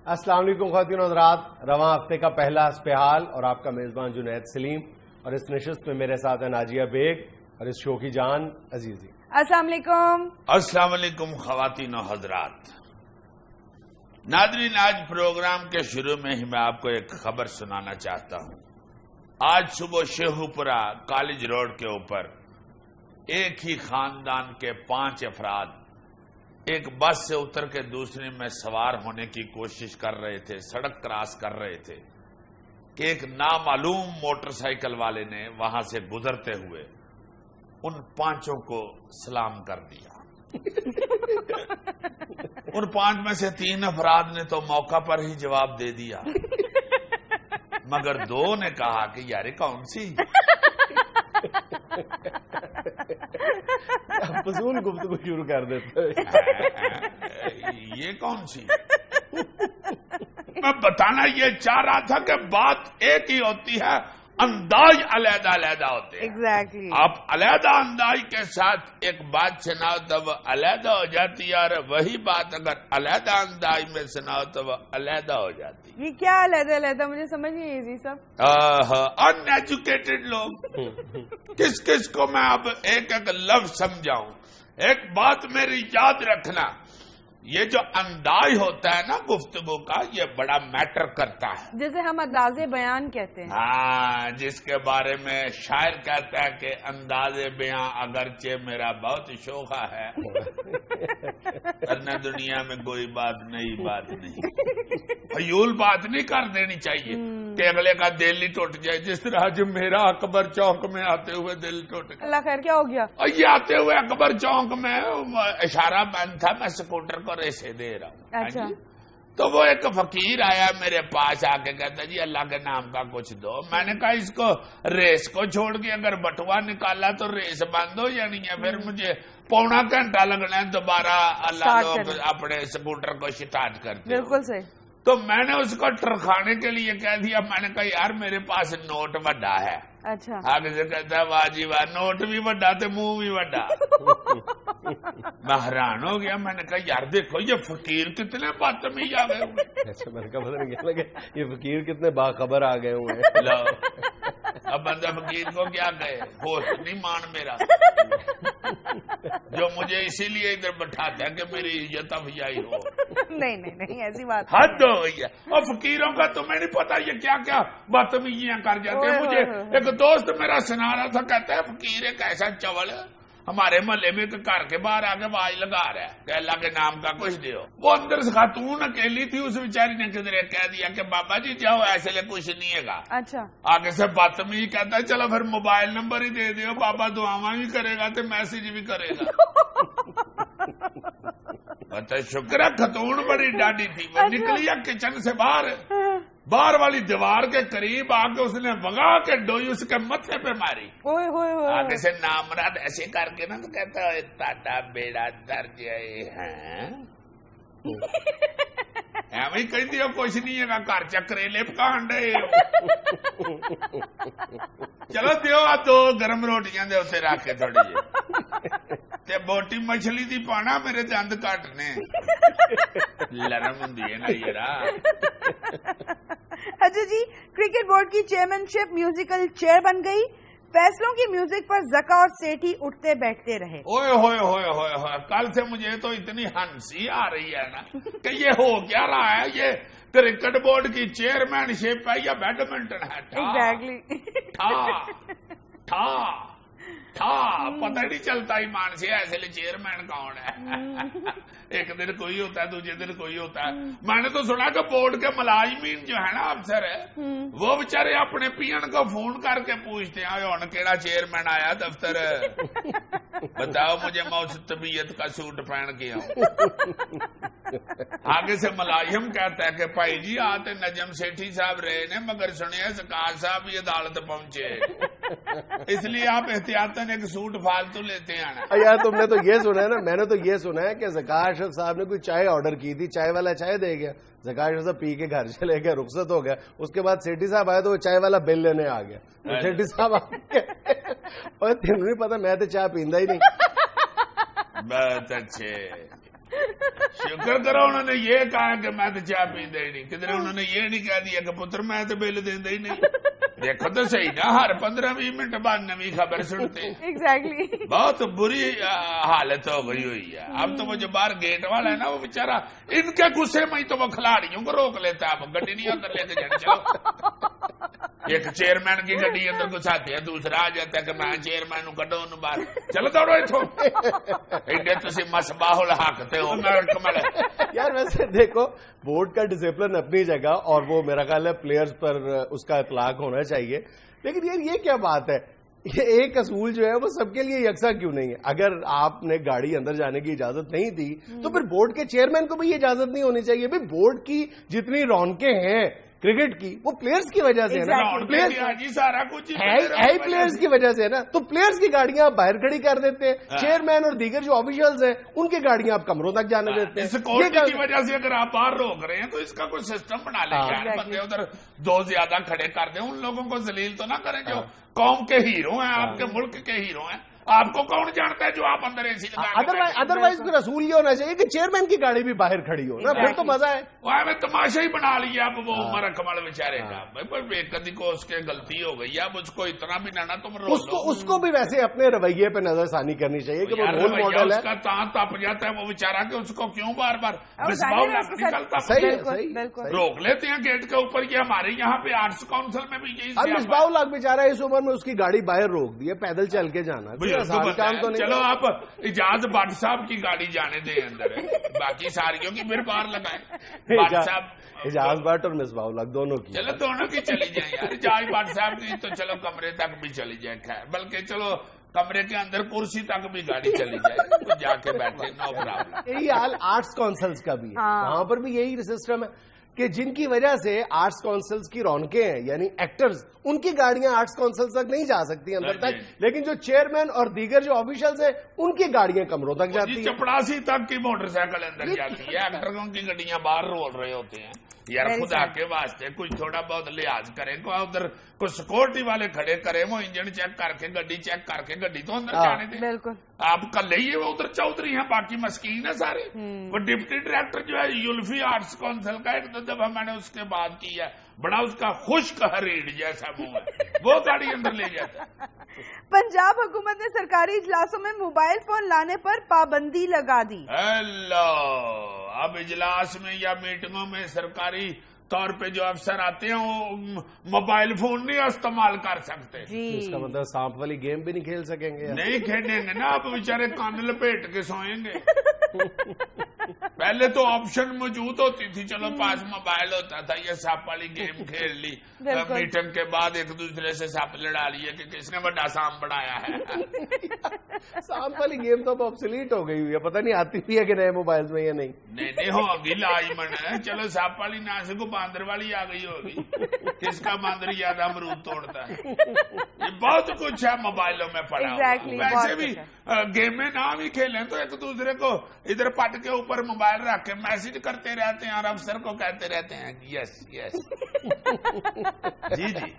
السلام علیکم خواتین و حضرات، رواں ہفتے کا پہلا اسپیحال اور آپ کا میزبان جنید سلیم، اور اس نشست میں میرے ساتھ ہیں ناجیہ بیگ اور اس شو کی جان عزیزی۔ السلام علیکم۔ السلام علیکم خواتین و حضرات۔ ناظرین، آج پروگرام کے شروع میں ہی میں آپ کو ایک خبر سنانا چاہتا ہوں۔ آج صبح شیخو پورہ کالج روڈ کے اوپر ایک ہی خاندان کے 5 افراد ایک بس سے اتر کے دوسری میں سوار ہونے کی کوشش کر رہے تھے، سڑک کراس کر رہے تھے کہ ایک نامعلوم موٹر سائیکل والے نے وہاں سے گزرتے ہوئے ان 5 کو سلام کر دیا۔ ان 5 میں سے 3 افراد نے تو موقع پر ہی جواب دے دیا، مگر 2 نے کہا کہ یار کون سی فضول گفتگو شروع کر دیتے، یہ کون سی؟ میں بتانا یہ چاہ رہا تھا کہ بات ایک ہی ہوتی ہے، انداز علیحدہ علیحدہ ہوتے ہیں۔ ایگزیکٹلی۔ آپ علیحدہ انداز کے ساتھ ایک بات سناؤ تو وہ علیحدہ ہو جاتی ہے، اور وہی بات اگر علیحدہ انداز میں سناؤ تو وہ علیحدہ ہو جاتی ہے۔ یہ کیا علیحدہ علیحدہ؟ مجھے سمجھ نہیں آئی جی صاحب۔ ان ایجوکیٹڈ لوگ، کس کو میں اب ایک لفظ سمجھاؤں؟ ایک بات میری یاد رکھنا، یہ جو انداز ہوتا ہے نا گفتگو کا، یہ بڑا میٹر کرتا ہے۔ جیسے ہم انداز بیان کہتے ہیں۔ ہاں، جس کے بارے میں شاعر کہتا ہے کہ انداز بیاں اگرچہ میرا بہت شوخہ ہے، ورنہ دنیا میں کوئی بات نہیں۔ فیول بات نہیں کر دینی چاہیے کہ اگلے کا دل ہی ٹوٹ جائے، جس طرح جو میرا اکبر چوک میں آتے ہوئے دل ٹوٹ گیا۔ اللہ خیر، کیا ہو گیا؟ اور یہ آتے ہوئے اکبر چوک میں اشارہ بند تھا، میں سکوٹر کو ریسے دے رہا ہوں۔ اچھا۔ تو وہ ایک فقیر آیا میرے پاس آ کے کہتا جی اللہ کے نام کا کچھ دو۔ میں نے کہا اس کو ریس کو چھوڑ کے اگر بٹوا نکالا تو ریس بند ہو جانی ہے، پھر مجھے پونا گھنٹہ لگنا ہے دوبارہ اللہ لوگ اپنے سکوٹر کو سٹارٹ کرتے۔ بالکل صحیح۔ تو میں نے اس کو ٹرکھانے کے لیے کہہ دیا، میں نے کہا یار میرے پاس نوٹ بڑا ہے۔ اچھا۔ آگے سے کہتا ہے واہ جی واہ، نوٹ بھی بڑا تو منہ بھی بڑا۔ میں حیران ہو گیا، میں نے کہا یار دیکھو یہ فقیر کتنے بدتمیز آ گئے ہوئے۔ اچھا، میں نے کہا پتہ نہیں کیا لگے یہ فقیر کتنے باخبر آ گئے ہوئے ہیں۔ لو اب بندہ فقیر کو کیا کہے، ہوش نہیں مان میرا، جو مجھے اسی لیے ادھر بٹھاتا ہے کہ میری عزت افزائی ہو۔ نہیں ایسی بات حد ہو گئی ہے۔ اور فقیروں کا تمہیں نہیں پتا یہ کیا کیا بدتمیزیاں کر جاتے ہیں۔ مجھے ایک دوست میرا سنا رہا تھا، کہتا ہے فقیر ایک ایسا چول ہمارے محلے میں گھر کے باہر آ کے آواز لگا رہا ہے کہ اللہ کے نام کا کچھ دیو۔ وہ اندر سے خاتون اکیلی تھی، اس بیچاری نے کدھر کہہ دیا کہ بابا جی جاؤ ایسے لے کچھ نہیں ہے گا۔ اچھا۔ آگے سے بدتمیز کہتا ہے چلو پھر موبائل نمبر ہی دے دیو، بابا دعاواں بھی کرے گا تو میسج بھی کرے گا۔ پتہ شکر ہے خاتون بڑی ڈاڈی تھی، وہ نکلی ہے کچن سے باہر والی دیوار کے قریب آ کے اس نے وگا کے ڈوئی اس کے متھے پہ ماری۔ آگے سے نامراد ایسے کر کے نا تو کہتا ہے تاڈا بیڑا درج ہے۔ ایویں کہندی ہو کچھ نہیں ہے گھر چ کریلے پکان ڈے ہو۔ چلو دیو آ 2 گرم روٹیاں دے اتنے رکھ کے تھوڑی جی، بوٹی مچھلی دی پانا میرے دند کٹ نے، لرم ہوں نا یارا۔ اچھا جی، کرکٹ بورڈ کی چیئرمین شپ میوزیکل چیئر بن گئی، فیصلوں کی میوزک پر زکا اور سیٹھی اٹھتے بیٹھتے رہے۔ اوئے ہوئے ہوئے ہوئے ہوئے، کل سے مجھے تو اتنی ہنسی آ رہی ہے نا کہ یہ ہو کیا رہا ہے، یہ کرکٹ بورڈ کی چیئرمین شپ ہے یا بیڈمنٹن ہے؟ ایگزیکٹلی۔ پتہ نہیں چلتا ایمان سے ایسے لئے چیئرمین کون ہے۔ ایک دن کوئی ہوتا ہے، دوسرے دن کوئی ہوتا ہے۔ میں نے تو سنا کہ بورڈ کے ملازمین جو ہے نا افسر ہے، وہ بیچارے اپنے پین کو فون کر کے پوچھتے ہیں ہن کیڑا چیئرمین آیا دفتر، بتاؤ مجھے میں اس طبیعت کا سوٹ پہن کے آؤں۔ آگے سے ملازم کہتا ہے کہ بھائی جی آتے نجم سیٹھی صاحب رہے نے، مگر سنیا زکار صاحب بھی عدالت پہنچے، اس لیے آپ احتیاطاً ایک سوٹ فالتو لیتے ہیں۔ یار تم نے تو یہ سنا ہے نا، میں نے تو یہ سنا ہے کہ زکار اشرف صاحب نے کوئی چائے آرڈر کی تھی، چائے والا چائے دے گیا، زکار اشرف صاحب پی کے گھر چلے گئے، رخصت ہو گیا، اس کے بعد سیٹھی صاحب آئے تو وہ چائے والا بل لینے آ گیا، سیٹھی صاحب آ گئے اور تمہیں نہیں پتا میں تو چائے پیندا ہی نہیں۔ بہت اچھے شکر کرو انہوں نے یہ کہا کہ میں تو چائے پیندے ہی نہیں, کدھر انہوں نے یہ نہیں کہہ دیا کہ پتر میں تو بل دیندے ہی نہیں. دیکھو تو صحیح نا, ہر 15-20 منٹ بعد نئی خبر سنتے ہیں. ایگزیکٹلی بہت بری حالت ہو گئی ہوئی ہے. اب تو وہ جو باہر گیٹ والا ہے نا, وہ بیچارہ ان کے غصے میں ہی تو وہ کھلاڑیوں کو روک لیتا ہے. اب گڈی نہیں اندر لے کے جانے, چلو ایک چیئرمین کی گڈی اندر گھساتے ہیں, دوسرا آ جاتا ہے کہ میں چیئرمین ہوں, کڈو انہوں باہر, چلو دوڑو اتوں. ایڈے تسی مصباح الحق تے ہو. کمل یار ویسے دیکھو بورڈ کا ڈسپلن اپنی جگہ, اور وہ میرا خیال ہے پلیئرز پر اس کا اطلاق ہونا چاہیے, لیکن یار یہ کیا بات ہے, یہ ایک اصول جو ہے وہ سب کے لیے یکساں کیوں نہیں ہے؟ اگر آپ نے گاڑی اندر جانے کی اجازت نہیں دی تو پھر بورڈ کے چیئرمین کو بھی یہ اجازت نہیں ہونی چاہیے. بھائی بورڈ کی جتنی رونقیں ہیں کرکٹ کی, وہ پلیئرز کی وجہ سے ہے نا, سارا کچھ ہے پلیئرز کی وجہ سے ہے نا. تو پلیئرز کی گاڑیاں آپ باہر کھڑی کر دیتے ہیں, چیئرمین اور دیگر جو آفیشلز ہیں ان کی گاڑیاں آپ کمروں تک جانے دیتے ہیں. سیکورٹی کی وجہ سے اگر آپ باہر روک رہے ہیں تو اس کا کوئی سسٹم بنا لیں یار, بندے ادھر دو زیادہ کھڑے کر دیں, ان لوگوں کو ذلیل تو نہ کریں جو قوم کے ہیرو ہیں, آپ کے ملک کے ہیرو ہیں. آپ کو کون جانتا ہے جو آپ اندر اے سی لگا. ادروائز پھر اصول یہ ہونا چاہیے کہ چیئرمین کی گاڑی بھی باہر کھڑی ہو نا, پھر تو مزہ ہے. وہ تماشا ہی بنا لیا اب وہ عمر اکمل بیچارے کا. کدی کو اس کے غلطی ہو گئی, اب اس کو اتنا بھی نہ تم اس کو بھی ویسے اپنے رویے پہ نظر ثانی کرنی چاہیے کہ وہ رول ماڈل ہے. اس کا تاں تپ جاتا ہے وہ بیچارہ کہ اس کو کیوں بار بار نکلتا. روک لیتے ہیں گیٹ کے اوپر. یہ ہمارے یہاں پہ آرٹس کاؤنسل میں بھی یہی. مصباح الحق بیچارہ اس عمر میں اس کی گاڑی باہر روک دی ہے, پیدل چل کے جانا کام تو. چلو آپ اجاز بٹ صاحب کی گاڑی جانے دیں اندر, باقی ساریوں کی پھر باہر لگائیں. بٹ صاحب, اجاز بٹ اور مصباح الحق دونوں کی, چلو دونوں کی چلی جائیں یار. اجاز بٹ صاحب کی تو چلو کمرے تک بھی چلی جائے, خیر بلکہ چلو کمرے کے اندر کرسی تک بھی گاڑی چلی جائے, جا کے بیٹھے نو پرابلم. یہی حال آرٹس کونسلز کا بھی ہے, وہاں پر بھی یہی سسٹم ہے کہ جن کی وجہ سے آرٹس کونسلز کی رونقیں ہیں, یعنی ایکٹرز, ان کی گاڑیاں آرٹس کونسل تک نہیں جا سکتی اندر تک, لیکن جو چیئرمین اور دیگر جو آفیشلز ہیں ان کی گاڑیاں کمروں تک جاتی ہیں. چپڑاسی تک کی موٹر سائیکل اندر جاتی ہے, ایکٹروں کی گڈیاں باہر رول رہے ہوتے ہیں. یار خدا کے واسطے کچھ تھوڑا بہت لحاظ کریں, کو ادھر کوئی سیکورٹی والے کھڑے کریں, وہ انجن چیک کر کے گڈی چیک کر کے گڈی تو اندر جانے دیں. بالکل آپ کل ہی وہ ادھر چودھری ہیں, باقی مسکین ہے سارے. وہ ڈپٹی ڈائریکٹر جو ہے یولفی آرٹس کونسل کا, ایک دو دفعہ میں نے اس کے بعد کیا, بڑا اس کا خشک حریڑ جیسا منہ ہے, وہ گاڑی اندر لے جاتا ہے. پنجاب حکومت نے سرکاری اجلاسوں میں موبائل فون لانے پر پابندی لگا دی. اب اجلاس میں یا میٹنگوں میں سرکاری طور پہ جو افسر آتے ہیں وہ موبائل فون نہیں استعمال کر سکتے. اس کا مطلب سانپ والی گیم بھی نہیں کھیل سکیں گے. نہیں کھیلیں گے نا, آپ بیچارے کان لپیٹ کے سوئیں گے. پہلے تو آپشن موجود ہوتی تھی, چلو پاس موبائل ہوتا تھا, یہ سانپ والی گیم کھیل لی, میٹنگ کے بعد ایک دوسرے سے سانپ لڑا لیے کہ کس نے بڑا سانپ بنایا ہے. سانپ والی گیم تو اب آبسلیٹ ہو گئی ہوئی ہے, پتہ نہیں آتی بھی ہے کہ نئے موبائل میں یا نہیں. نہیں ہوگی لازمن ہے. چلو سانپ والی نہ سے کو باندر والی آ گئی ہوگی, کس کا باندر زیادہ امرود توڑتا ہے. یہ بہت کچھ ہے موبائلوں میں پڑا. ویسے بھی گیمیں نہ بھی کھیلیں تو ایک دوسرے کو ادھر پٹ کے اوپر موبائل رکھ کے میسج کرتے رہتے ہیں اور افسر کو کہتے رہتے ہیں یس یس جی جی.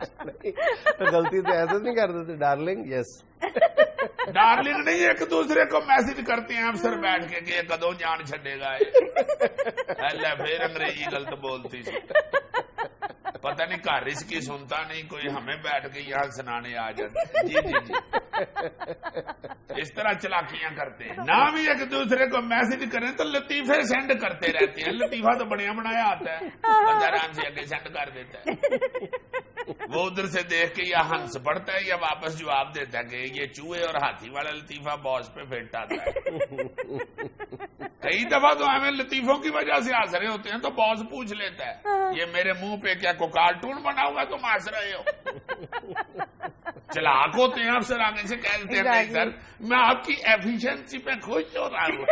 غلطی تو ایسا نہیں کر دیتے, ڈارلنگ یس. ڈارلنگ نہیں, ایک دوسرے کو میسج کرتے ہیں افسر بیٹھ کے کہ کدو جان چھڈے گا. اللہ پھر انگریزی غلط بولتی سی, پتہ نہیں گھر اس کی سنتا نہیں کوئی, ہمیں بیٹھ کے یہاں سنانے آ جاتے. جی جی جی, اس طرح چلاکیاں کرتے ہیں. نہ بھی ایک دوسرے کو میسج کریں تو لطیفے سینڈ کرتے رہتے ہیں. لطیفہ تو بڑھیا بنایا آتا ہے, بندہ آرام سے آگے سینڈ کر دیتا ہے. وہ ادھر سے دیکھ کے یا ہنس پڑتا ہے یا واپس جواب دیتا ہے کہ یہ چوہے اور ہاتھی والا لطیفہ باس پہ پھینٹ آتا ہے. کئی دفعہ تو ہمیں لطیفوں کی وجہ سے ہنس رہے ہوتے ہیں تو باس پوچھ لیتا ہے یہ میرے منہ پہ کیا کو کارٹون بنا ہوا تم ہنس رہے ہو. چلاک ہوتے ہیں افسر, آگے سے کہہ دیتے ہیں نہیں سر میں آپ کی ایفیشنسی پہ خوش ہو رہا ہوں.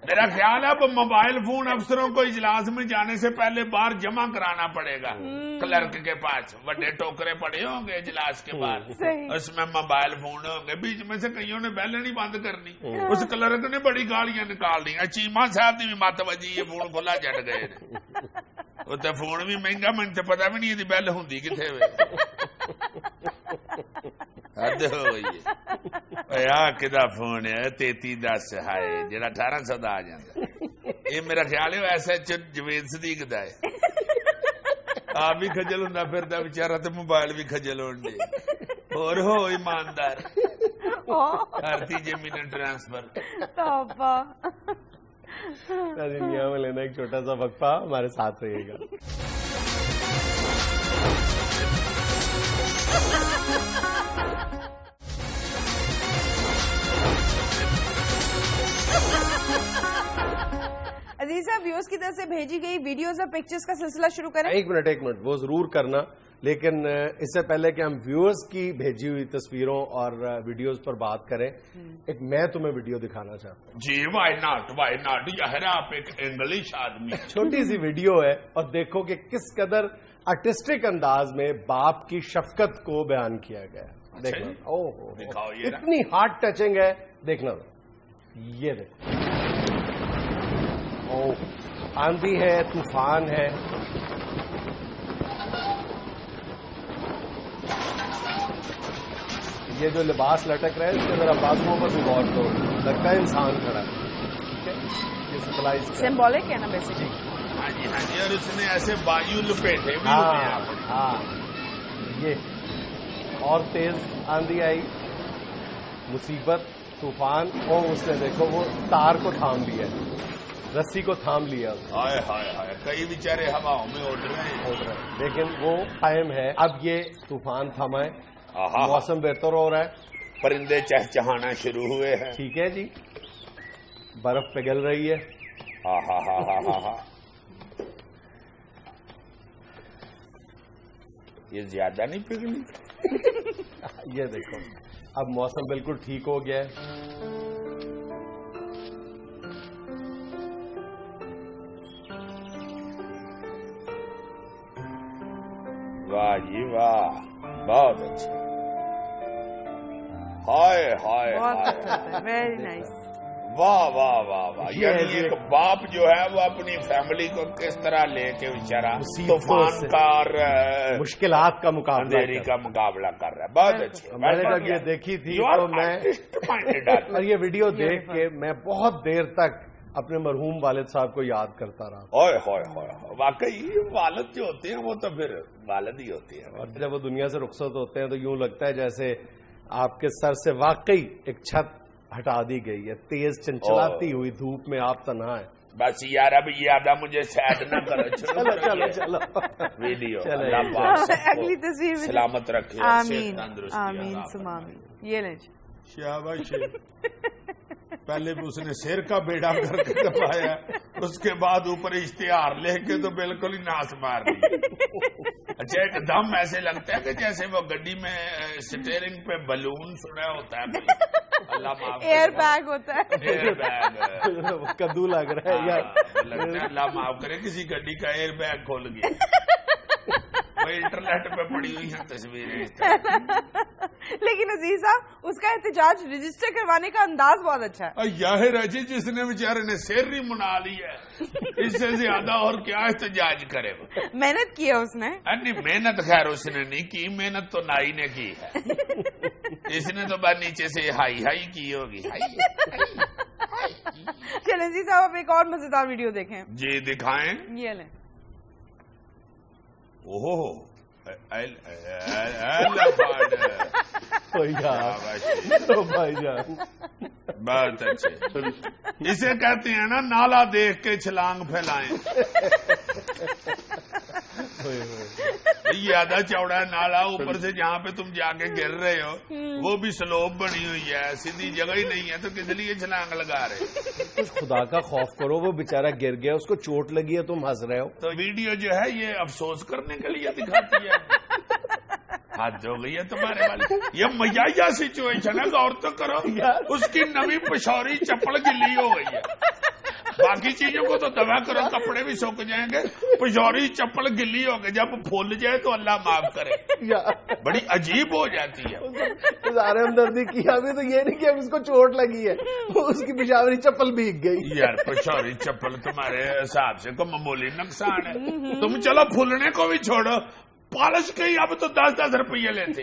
میرا خیال ہے اب موبائل فون افسروں کو اجلاس میں جانے سے پہلے باہر جمع کرانا پڑے گا کلرک کے پاس. بڑے ٹوکرے پڑے ہوں گے اجلاس کے بعد, اس میں موبائل فون ہوں گے. بیچ میں سے کئیوں نے بیلیں نہیں بند کرنی, اس کلرک نے بڑی گالیاں نکال دی. چیما صاحب نے بھی مت وجی یہ فون کھلا جٹ گئے. وہ تو فون بھی مہنگا, من تو پتا بھی نہیں بیل ہوں کتنے. حد ہو گئی ہے. کدا فون ہے 3310 ہائے جڑا 1800 دا آ جاندا یہ میرا خیال ہے ایسا جوید صدیق دا ہے آپ بھی خجل ہوندا پھردا بیچارہ تے موبائل بھی خجل ہون دے اور ہو ایماندار ہر تیجے منٹ ٹرانسفر توبہ. یہاں میں لینا ایک چھوٹا سا وقفہ ہمارے ساتھ رہیے گا. عزیز صاحب ویوز کی طرف سے بھیجی گئی ویڈیوز اور پکچرز کا سلسلہ شروع کریں. ایک منٹ وہ ضرور کرنا، لیکن اس سے پہلے کہ ہم ویورز کی بھیجی ہوئی تصویروں اور ویڈیوز پر بات کریں، ایک میں تمہیں ویڈیو دکھانا چاہتا ہوں. جی وائی ناٹ یار آپ ایک انگلش آدمی. چھوٹی سی ویڈیو ہے اور دیکھو کہ کس قدر آرٹسٹک انداز میں باپ کی شفقت کو بیان کیا گیا ہے. دیکھنا دکھاؤ یہ اتنی ہارٹ ٹچنگ ہے، دیکھنا یہ دیکھو. آندھی ہے، طوفان ہے، یہ جو لباس لٹک رہا ہے اس کے ذرا بازوؤں پر بھی غور کرو، لگتا ہے انسان کھڑا ہے. ٹھیک ہے، یہ سپلائز سمبولک ہے نا بیسیکلی. ہاں جی اور اس نے ایسے بایو لپیٹے بھی. ہاں یہ اور تیز آندھی آئی، مصیبت، طوفان، اور اس نے دیکھو وہ تار کو تھام لیا، رسی کو تھام لیا. ہائے ہائے ہائے کئی بیچارے ہواؤں میں اڑ رہے ہیں لیکن وہ قائم ہے. اب یہ طوفان تھما ہے، موسم بہتر ہو رہا ہے، پرندے چہچہانا شروع ہوئے ہیں. ٹھیک ہے جی، برف پگھل رہی ہے. یہ زیادہ نہیں پگھلی. یہ دیکھو اب موسم بالکل ٹھیک ہو گیا ہے. واہ جی واہ بہت اچھا. ہائے ہائے ویری نائس. واہ واہ واہ واہ. یعنی ایک باپ جو ہے وہ اپنی فیملی کو کس طرح لے کے بیچارہ طوفان کا اور مشکلات کا مقابلہ کر رہا ہے. بہت اچھا. میں نے جب یہ دیکھی تھی تو میں اور یہ ویڈیو دیکھ کے میں بہت دیر تک اپنے مرحوم والد صاحب کو یاد کرتا رہا. واقعی والد جو ہوتے ہیں وہ تو پھر والد ہی ہوتے ہیں. اور جب وہ دنیا سے رخصت ہوتے ہیں تو یوں لگتا ہے جیسے آپ کے سر سے واقعی ایک چھت ہٹا دی گئی ہے. تیز چنچلاتی ہوئی دھوپ میں آپ تنہا ہیں. بس یار اب یہ آدھا مجھے سیڈ نہ کرو. چلو ویڈیو اگلی تصویر سلامت رکھے. آمین آمین ثم آمین. یہ لیں شاباش. پہلے بھی اس نے شیر کا بیڑا کر کے دبایا، اس کے بعد اوپر اشتہار لے کے تو بالکل ہی ناس مار دی. اچھا ایک دم ایسے لگتا ہے کہ جیسے وہ گڈی میں سٹیئرنگ پہ بلون سنا ہوتا ہے. اللہ معاف، ایئر بیگ ہوتا ہے. ایئر بیگ کدو لگ رہا ہے یار. لگتا ہے اللہ معاف کرے کسی گڈی کا ایئر بیگ کھول گیا. انٹرنیٹ پہ پڑی ہوئی ہیں تصویریں. لیکن عزیز صاحب اس کا احتجاج رجسٹر کروانے کا انداز بہت اچھا ہے. ظاہر ہے جی جس نے بیچارے نے سیری منا لی ہے اس سے زیادہ اور کیا احتجاج کرے. محنت کی ہے اس نے. نہیں محنت خیر اس نے نہیں کی، محنت تو نائی نے کی ہے. اس نے تو بس نیچے سے ہائی ہائی کی ہوگی. چلیں عزیز صاحب آپ ایک اور مزیدار ویڈیو دیکھیں. جی دکھائیں. یہ لیں. بھائی جان بہت اچھے. اسے کہتے ہیں نا نالا دیکھ کے چھلانگ پھیلائیں. یہ آدھا چوڑا نالا، اوپر سے جہاں پہ تم جا کے گر رہے ہو وہ بھی سلوپ بنی ہوئی ہے، سیدھی جگہ ہی نہیں ہے، تو کس لیے چھلانگ لگا رہے؟ کچھ خدا کا خوف کرو. وہ بیچارہ گر گیا، اس کو چوٹ لگی ہے، تم ہنس رہے ہو. تو ویڈیو جو ہے یہ افسوس کرنے کے لیے دکھاتی ہے. حد ہو گئی ہے تمہارے والے. یہ میایا سچویشن ہے، غور تو کرو. اس کی نوی پشوری چپل گلی ہو گئی ہے. باقی چیزوں کو تو دبا کرو، کپڑے بھی سوکھ جائیں گے. پشوری چپل گلی ہو گئی، جب پھول جائے تو اللہ معاف کرے. بڑی عجیب ہو جاتی ہے. سارے ہمدردی کی ابھی تو یہ نہیں کہ اس کو چوٹ لگی ہے، اس کی پشاوری چپل بھیگ گئی. یار پشوری چپل تمہارے حساب سے کوئی معمولی نقصان ہے. تم چلو پھولنے کو بھی چھوڑو، پالش کے اب تو 10-10 روپیے لیتے.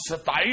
27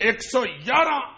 111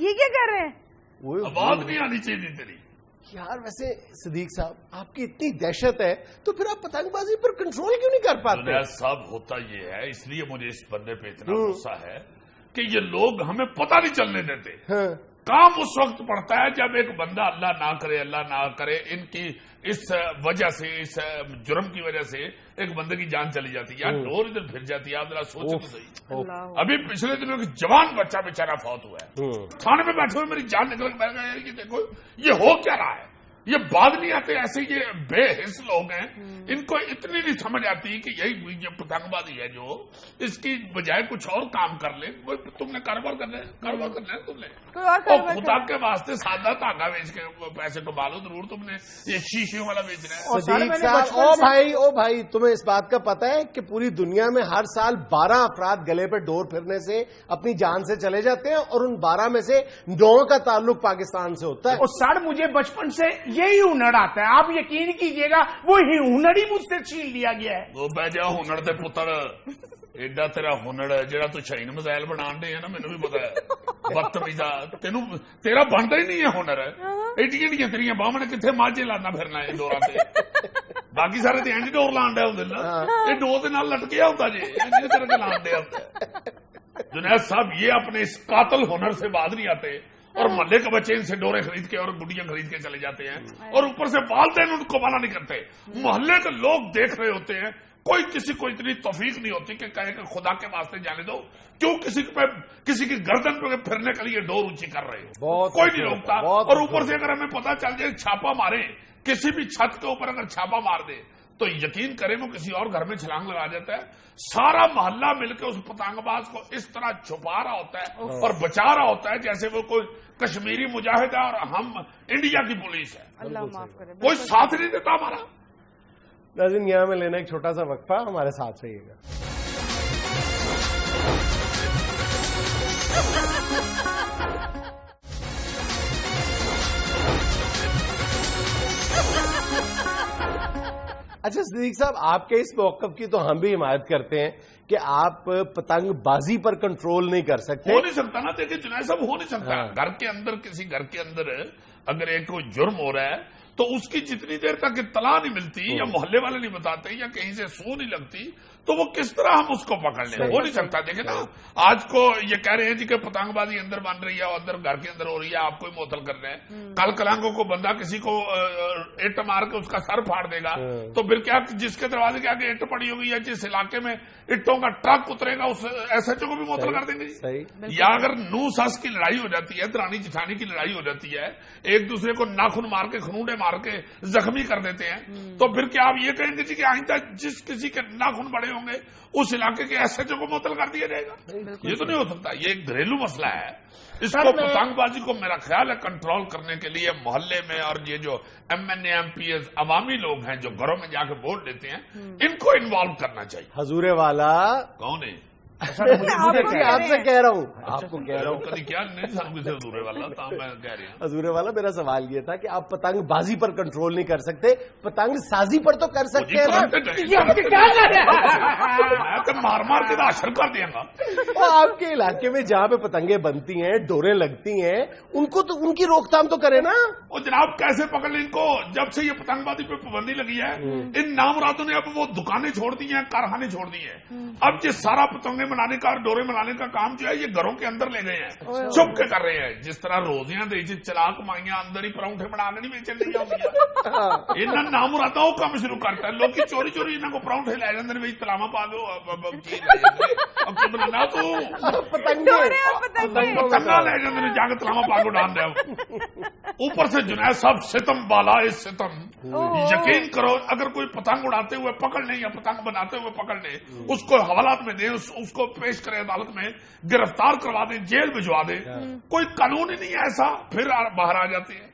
یہ کیا کر رہے ہیں؟ آواز نہیں آنی چاہیے تیری. یار ویسے صدیق صاحب آپ کی اتنی دہشت ہے تو پھر آپ پتنگ بازی پر کنٹرول کیوں نہیں کر پاتے؟ جنید صاحب ہوتا یہ ہے، اس لیے مجھے اس بندے پہ اتنا غصہ ہے کہ یہ لوگ ہمیں پتہ نہیں چلنے دیتے. کام اس وقت پڑتا ہے جب ایک بندہ اللہ نہ کرے ان کی اس وجہ سے، اس جرم کی وجہ سے ایک بندے کی جان چلی جاتی ہے، ڈور ادھر پھر جاتی ہے. آپ ذرا سوچو تو صحیح. ابھی پچھلے دنوں ایک جوان بچہ بیچارہ فوت ہوا ہے، تھانے میں بیٹھے ہوئے میری جان نکل کے بیٹھ گیا. یہ دیکھو یہ ہو کیا رہا ہے، یہ بعد نہیں آتے. ایسے یہ بے حس لوگ ہیں، ان کو اتنی نہیں سمجھ آتی کہ یہی جو پتنگ بازی ہے جو اس کی بجائے کچھ اور کام کر لے. تم نے کاروبار کرنا ہے تم نے خدا کے واسطے سادہ دھاگا بیچ کے پیسے کما لو. ضرور تم نے یہ شیشوں والا بیچنا ہے. صدیق صاحب او بھائی تمہیں اس بات کا پتہ ہے کہ پوری دنیا میں ہر سال 12 افراد گلے پہ ڈور پھرنے سے اپنی جان سے چلے جاتے ہیں اور ان 12 میں سے 9 کا تعلق پاکستان سے ہوتا ہے. اور سر مجھے بچپن سے یہی ہنر آتا ہے، آپ یقین کیجئے گا وہی ہنر ہی مجھ سے چھین لیا گیا ہے. وہ بہ جا ہنر دے پتر، ایڈا تیرا ہنر ہے جہاں تو شہین میزائل بنا دے ہے نا، مینوں بھی پتا ہے. بدتمیزا تیرا بنتا ہی نہیں ہے ہنر. ایڈیاں ایڈیاں تیریاں باہمن کتنے ماجھے لانا پھرنا ہے ڈوراں تے، باقی سارے تے اینج ڈور لان ڈے ہوندے نا، یہ ڈور دے نال لٹکیا ہوندا جی اینج کر کے لان ڈے ہوندے. جنید صاحب یہ اپنے اس قاتل ہنر سے باز نہیں آتے اور محلے کے بچے ان سے ڈورے خرید کے اور گڈیاں خرید کے چلے جاتے ہیں، اور اوپر سے والدین ان کو منع نہیں کرتے. محلے کے لوگ دیکھ رہے ہوتے ہیں، کوئی کسی کو اتنی توفیق نہیں ہوتی کہ کہے کہ خدا کے واسطے جانے دو، کیوں کسی کی گردن پہ پھرنے کے لیے ڈور اونچی کر رہے ہو. کوئی نہیں روکتا. اور اوپر سے اگر ہمیں پتا چل جائے چھاپا مارے کسی بھی چھت کے اوپر، اگر چھاپا مار دے تو یقین کریں وہ کسی اور گھر میں چھلانگ لگا جاتا ہے. سارا محلہ مل کے اس پتنگ باز کو اس طرح چھپا رہا ہوتا ہے اور بچا رہا ہوتا ہے جیسے وہ کوئی کشمیری مجاہد ہے اور ہم انڈیا کی پولیس ہے. اللہ معاف کرے. کوئی ساتھ نہیں دیتا ہمارا. ناظرین یہاں میں لینا ایک چھوٹا سا وقفہ، ہمارے ساتھ رہیے گا. اچھا صدیق صاحب آپ کے اس موقف کی تو ہم بھی حمایت کرتے ہیں کہ آپ پتنگ بازی پر کنٹرول نہیں کر سکتے. ہو نہیں سکتا نا. دیکھیں جنید صاحب ہو نہیں سکتا. گھر کے اندر کسی گھر کے اندر اگر ایک کوئی جرم ہو رہا ہے تو اس کی جتنی دیر تک اطلاع نہیں ملتی یا محلے والے نہیں بتاتے یا کہیں سے سو نہیں لگتی تو وہ کس طرح ہم اس کو پکڑ لیں. ہو نہیں سکتا. دیکھیں نا آج کو یہ کہہ رہے ہیں جی کہ پتنگ بازی اندر بن رہی ہے اور اندر گھر کے اندر ہو رہی ہے، آپ کو ہی معطل کر رہے ہیں. کل کلانگوں کو بندہ کسی کو اٹ مار کے اس کا سر پھاڑ دے گا تو پھر کیا جس کے دروازے کے آگے اٹ پڑی ہوگی یا جس علاقے میں اٹوں کا ٹرک اترے گا اس ایس ایچ او کو بھی معطل کر دیں گے. یا اگر نو سس کی لڑائی ہو جاتی ہے، درانی جٹھانی کی لڑائی ہو جاتی ہے، ایک دوسرے کو ناخن مار کے خنوڈے مار کے زخمی کر دیتے ہیں تو پھر کیا آپ یہ کہیں گے جی کہ آئندہ جس کسی کے ناخن بڑے ہوں گے اس علاقے کے ایس ایچ او کو معطل کر دیا جائے گا؟ یہ تو نہیں ہو سکتا. یہ ایک گھریلو مسئلہ ہے. اس کو پتنگ بازی کو میرا خیال ہے کنٹرول کرنے کے لیے محلے میں اور یہ جو M N A M P S عوامی لوگ ہیں جو گھروں میں جا کے ووٹ دیتے ہیں ان کو انوالو کرنا چاہیے. حضور والا کون ہے؟ آپ سے کہہ رہا ہوں، آپ کو کہہ رہا ہوں کیا نہیں حضور والا میں کہہ رہی ہوں. حضور والا میرا سوال یہ تھا کہ آپ پتنگ بازی پر کنٹرول نہیں کر سکتے، پتنگ سازی پر تو کر سکتے ہیں نا. مار مار کے اشر کر دیا گا. آپ کے علاقے میں جہاں پہ پتنگیں بنتی ہیں، ڈوریں لگتی ہیں، ان کو تو ان کی روک تھام تو کرے نا. اور جناب کیسے پکڑ لیں ان کو؟ جب سے یہ پتنگ بازی پہ پابندی لگی ہے ان نامرادوں نے اب وہ دکانیں چھوڑ دی ہیں، کارخانے چھوڑ دیے ہیں. اب یہ سارا پتنگیں بنانے کا اور ڈورے بنانے کا کام جو ہے یہ گھروں کے اندر لے گئے ہیں، چھپ کے کر رہے ہیں. جس طرح روزیاں دے چلاک مائیاں اندر ہی پراؤنٹھے بنا کے نہیں بیچن نہیں آتی. انہوں نامرادہ وہ کام شروع کرتا ہے. لوگ چوری چوری انہوں کو پراؤنٹھے لے جاتے ہیں، تلاوا پا دو بنانا تو پتنگا لے جاتے ہیں، جا کے تلاوا پا کے ڈال دیا. اوپر سے جنید صاحب ستم بالا ستم. یقین کرو اگر کوئی پتنگ اڑاتے ہوئے پکڑ لیں یا پتنگ بناتے ہوئے پکڑ لیں اس کو حوالات میں دیں، اس کو پیش کریں عدالت میں، گرفتار کروا دیں، جیل بھجوا دیں. کوئی قانون ہی نہیں ہے ایسا. پھر باہر آ جاتے ہیں،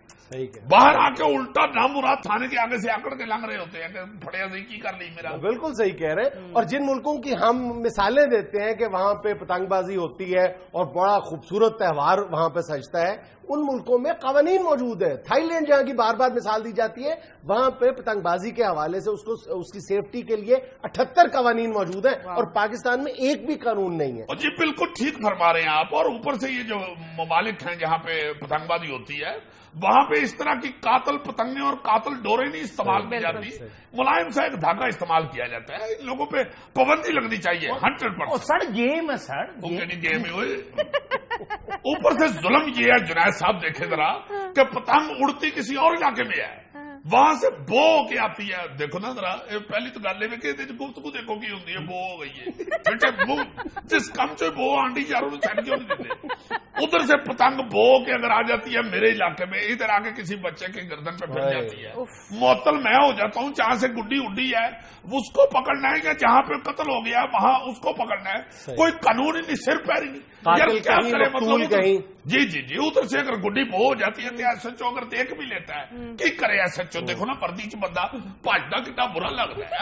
باہر آ کے الٹا نامراد تھانے کے آگے سے آکڑ کے لنگ رہے ہوتے ہیں کہ پھڑیا سے کی کر لی میرا. بالکل صحیح کہہ رہے. اور جن ملکوں کی ہم مثالیں دیتے ہیں کہ وہاں پہ پتنگ بازی ہوتی ہے اور بڑا خوبصورت تہوار وہاں پہ سجتا ہے، ان ملکوں میں قوانین موجود ہے. تھائی لینڈ جہاں کی بار بار مثال دی جاتی ہے, وہاں پہ پتنگ بازی کے حوالے سے اس کی سیفٹی کے لیے 78 قوانین موجود ہیں, اور پاکستان میں ایک بھی قانون نہیں ہے. جی بالکل ٹھیک فرما رہے ہیں آپ. اور اوپر سے یہ جو ممالک ہیں جہاں پہ پتنگ بازی ہوتی ہے, وہاں پہ اس طرح کی قاتل پتنگیں اور قاتل ڈوریں نہیں استعمال کی جاتی, ملائم سا ایک دھاگا استعمال کیا جاتا ہے. ان لوگوں پہ پابندی لگنی چاہیے 100%. سر گیم ہے سر, گیم ہوئے. اوپر سے ظلم یہ ہے جنید صاحب, دیکھیں ذرا کہ پتنگ اڑتی کسی اور علاقے میں ہے, وہاں سے بو کے آتی ہے. دیکھو نا ذرا, پہلی تو گل یہ کہ گفتگو دیکھو کی ہوتی ہے, بو ہو گئی ہے جس کم سے بو آنڈی چاروں نے چھڑ کیوں نہیں دیتے. ادھر سے پتنگ بو کے اگر آ جاتی ہے میرے علاقے میں, ادھر آ کے کسی بچے کے گردن پہ پھر جاتی ہے, معطل میں ہو جاتا ہوں. جہاں سے گڈی اڈی ہے اس کو پکڑنا ہے, یا جہاں پہ قتل ہو گیا وہاں اس کو پکڑنا ہے. کوئی قانون ہی نہیں, سر پیر ہی نہیں. یار کیا کرے مطلب. جی جی جی, ادھر سے اگر گڈی بو ہو جاتی ہے تو ایس ایچ او اگر دیکھ بھی لیتا ہے کی کرے ایس ایچ او. دیکھو نا پردی چ بندہ بھجتا کتنا برا لگتا ہے.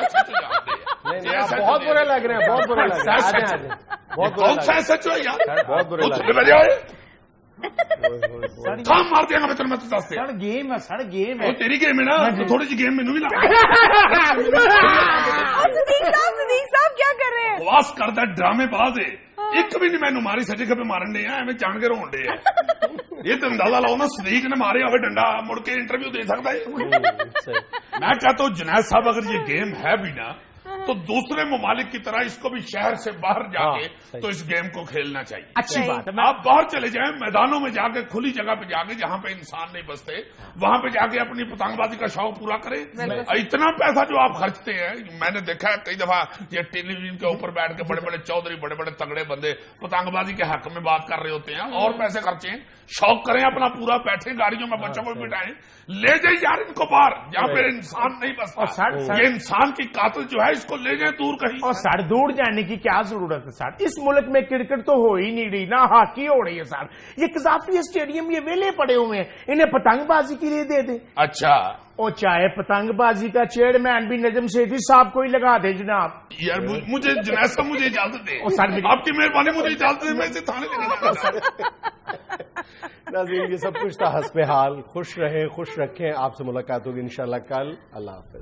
بہت برے لگ رہے ہیں, بہت برے لگ رہے ہیں. کون سا ایس ایچ او ہے یار, بہت برے لگ رہے ہیں. کام مار دیا گا میں دس سے. سر گیم ہے, سر گیم ہے. تیری گیم ہے نا, تھوڑی سی گیم مینو بھی لا. صدیق صاحب کیا کر رہے ہیں؟ بکواس کرتا ڈرامے باز ہے. ایک بھی نہیں مینو ماری سجے کبھی مارن ڈے ایویں جان کے رون ڈے. یہ تو اندازہ لاؤ نا, صدیق نے مارے ہوئے ڈنڈا مڑ کے انٹرویو دے سکتا ہے. میں کہتا ہوں جنید صاحب اگر یہ گیم ہے بھی نا تو دوسرے ممالک کی طرح اس کو بھی شہر سے باہر جا کے تو اس گیم کو کھیلنا چاہیے. اچھی بات ہے. آپ باہر چلے جائیں, میدانوں میں جا کے, کھلی جگہ پہ جا کے جہاں پہ انسان نہیں بستے, وہاں پہ جا کے اپنی پتنگ بازی کا شوق پورا کریں. اتنا پیسہ جو آپ خرچتے ہیں, میں نے دیکھا ہے کئی دفعہ یہ ٹیلی ویژن کے اوپر بیٹھ کے بڑے بڑے چودھری, بڑے بڑے تگڑے بندے پتنگ بازی کے حق میں بات کر رہے ہوتے ہیں, اور پیسے خرچیں, شوق کریں اپنا پورا, بیٹھیں گاڑیوں میں بچوں کو بٹھائیں, لے جائیں یار ان کو باہر جہاں پہ انسان نہیں بستا. یہ انسان کی قاتل جو ہے اس کو لے جائیں دور کہیں. اور سر دور جانے کی کیا ضرورت ہے سر, اس ملک میں کرکٹ تو ہو ہی نہیں رہی, نہ ہاکی ہو رہی ہے سر. یہ قذافی اسٹیڈیم یہ ویلے پڑے ہوئے ہیں, انہیں پتنگ بازی کے لیے دے دیں. اچھا, اور چاہے پتنگ بازی کا چیئرمین بھی نجم سیٹھی صاحب کو ہی لگا دے جناب. یار مجھے جنید صاحب مجھے اجازت دے, آپ کی مہربانی, مجھے اجازت دے, میں اسے تھانے لے جاؤں گا. ناظرین یہ سب کچھ تھا حسب حال. خوش رہیں, خوش رکھیں. آپ سے ملاقات ہوگی انشاءاللہ کل. اللہ حافظ.